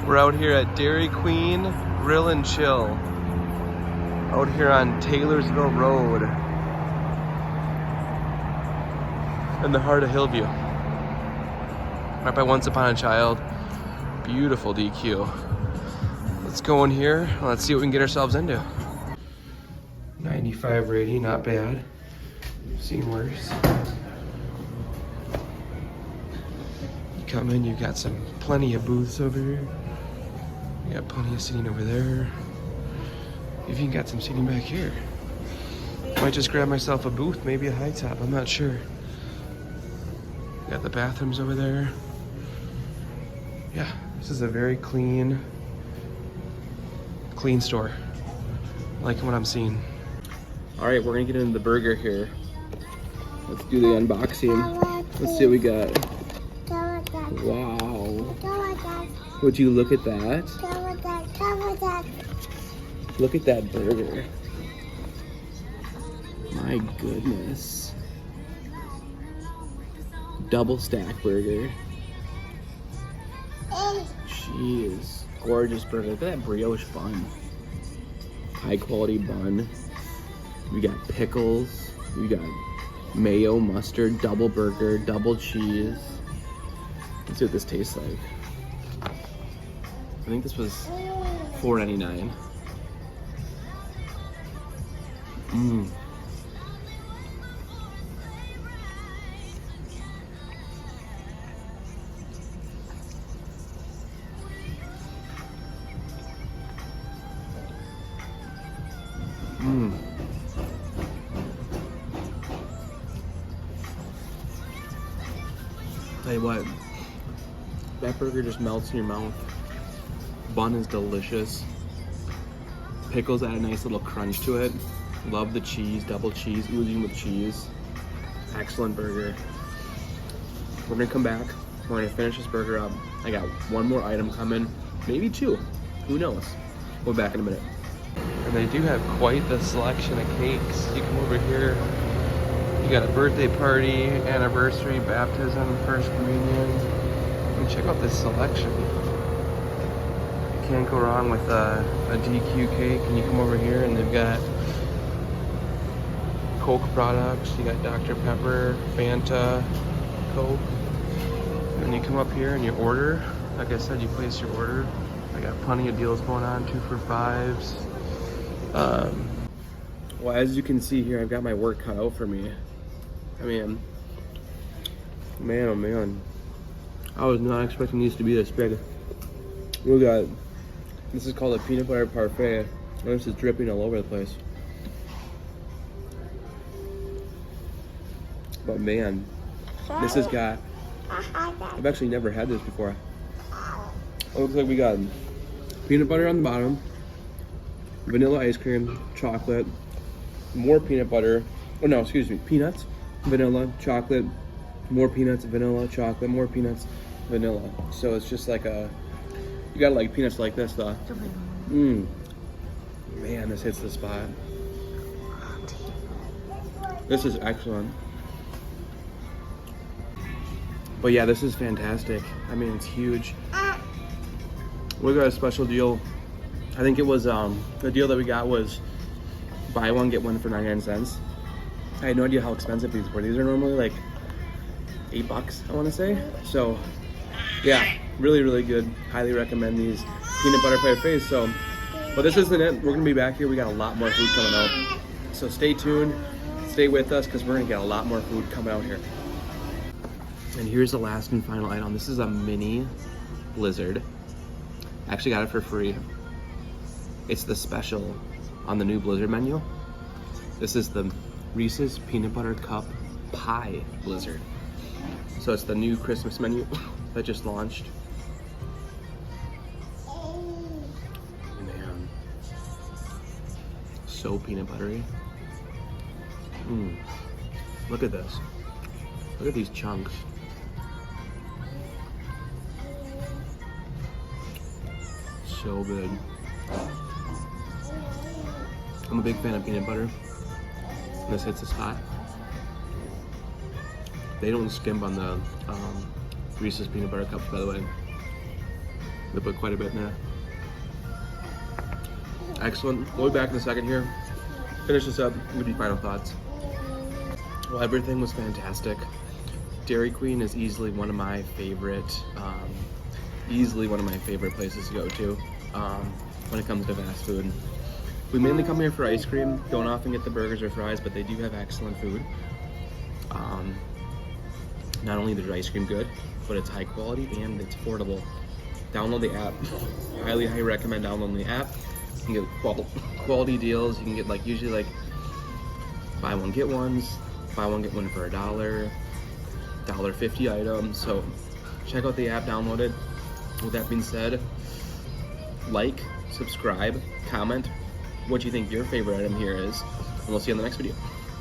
We're out here at Dairy Queen Grill and Chill. Out here on Taylorsville Road. In the heart of Hillview. Right by Once Upon a Child. Beautiful DQ. Let's go in here. Let's see what we can get ourselves into. 95 rating, not bad. Seen worse. You come in, you've got plenty of booths over here. You got plenty of seating over there. You've even got some seating back here. Might just grab myself a booth, maybe a high top, I'm not sure. Got the bathrooms over there. Yeah, this is a very clean store. Liking what I'm seeing. All right, we're gonna get into the burger here. Let's do the unboxing. Let's see what we got. Wow. Would you look at that? Look at that burger. My goodness. Double stack burger. Jeez. Gorgeous burger. Look at that brioche bun. High quality bun. We got pickles. We got mayo, mustard, double burger, double cheese. Let's see what this tastes like. I think this was $4.99. Mmm. Mmm. Tell you what, that burger just melts in your mouth. Bun is delicious. Pickles add a nice little crunch to it. Love the cheese, double cheese, oozing with cheese. Excellent burger. We're gonna come back. We're gonna finish this burger up. I got one more item coming, maybe two. Who knows? We'll be back in a minute. And they do have quite the selection of cakes. You come over here. You got a birthday party, anniversary, baptism, first communion. And check out this selection. You can't go wrong with a DQ cake. And you come over here and they've got Coke products. You got Dr. Pepper, Fanta, Coke. And you come up here and you order. Like I said, you place your order. I got plenty of deals going on, 2 for $5s. Well, as you can see here, I've got my work cut out for me. I mean, man, oh man. I was not expecting these to be this big. We got, this is called a peanut butter parfait. This is dripping all over the place. But man, this has got, I've actually never had this before. It looks like we got peanut butter on the bottom, vanilla ice cream, chocolate, more peanut butter, oh no, excuse me, peanuts, vanilla, chocolate, more peanuts, vanilla, chocolate, more peanuts, vanilla. So it's just like a, you gotta like peanuts like this though. Mmm. Man, this hits the spot. This is excellent. But yeah, this is fantastic. I mean, it's huge. We got a special deal. I think it was, the deal that we got was buy one, get one for 99 cents. I had no idea how expensive these were. These are normally like $8, I wanna say. So yeah, really, really good. Highly recommend these peanut butter parfaits. So, but this isn't it. We're gonna be back here. We got a lot more food coming out. So stay tuned, stay with us, because we're gonna get a lot more food coming out here. And here's the last and final item. This is a mini blizzard. I actually got it for free. It's the special on the new Blizzard menu. This is the Reese's Peanut Butter Cup Pie Blizzard. So it's the new Christmas menu that just launched. Man, so peanut buttery. Look at this. Look at these chunks. So good. I'm a big fan of peanut butter. This hits the spot. They don't skimp on the Reese's Peanut Butter Cups, by the way. They put quite a bit in there. Excellent. We'll be back in a second here. Finish this up. Give you final thoughts. Well, everything was fantastic. Dairy Queen is easily one of my favorite places to go to when it comes to fast food. We mainly come here for ice cream. Don't often get the burgers or fries, but they do have excellent food. Not only is ice cream good, but it's high quality and it's affordable. Download the app. Highly recommend downloading the app. You can get quality deals. You can get usually buy one get ones, buy one get one for $1, $1.50 items. So check out the app, download it. With that being said, like, subscribe, comment what you think your favorite item here is, and we'll see you in the next video.